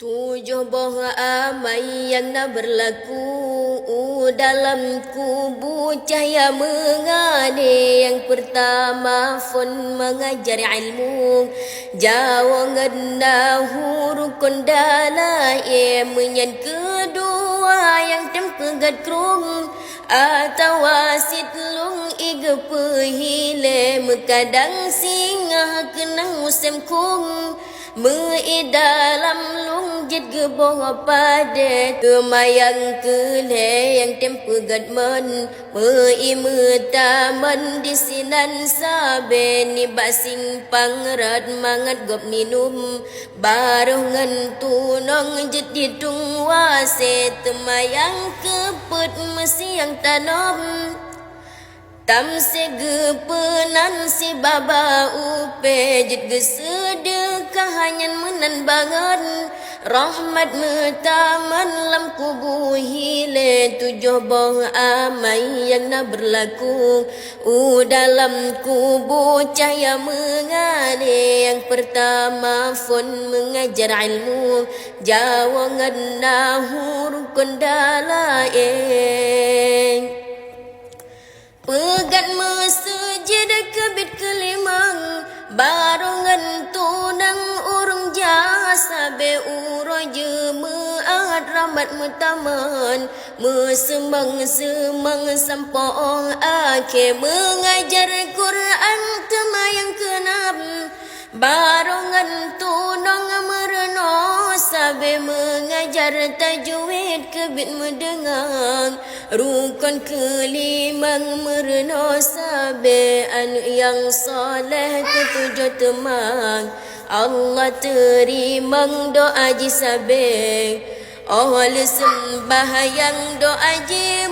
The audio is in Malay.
Tujuh boh amai yang nak berlaku dalam kubu cahaya mengade. Yang pertama fun mengajar ilmu, jawangan nahu rukun dalaim. Yang kedua yang tempegat krum atau wasit lung iga pehile. Mekadang singa kenang musim kum dalam lung jid geboh pada kemayang kele yang tempegat men taman di sinan sabe ni basing pangrat mangat gop minum baruh ngan tunong jid didung wase temayang keput mesi yang tanom tam segepenan si baba upe jid gesedekah hanyan menan banget rahmat metaman lam kubu hile. Tujuh boh amai yang nak berlaku dalam kubu cahaya mengade. Yang pertama fun mengajar ilmu, jawangan nahu rukun dalaim. Pegat masjid kebit kelimang barongan tunang urung jasa be uroi jemaat rahmat mutaman semang sampong ake mengajar Quran temayang kenap barongan tunang mereno sabe mengajar tajwid kebit mendengang rukun kelimang mereno sabe anu yang soleh ketujuh temang Allah terima doa ji sabe oh sembahyang doa ji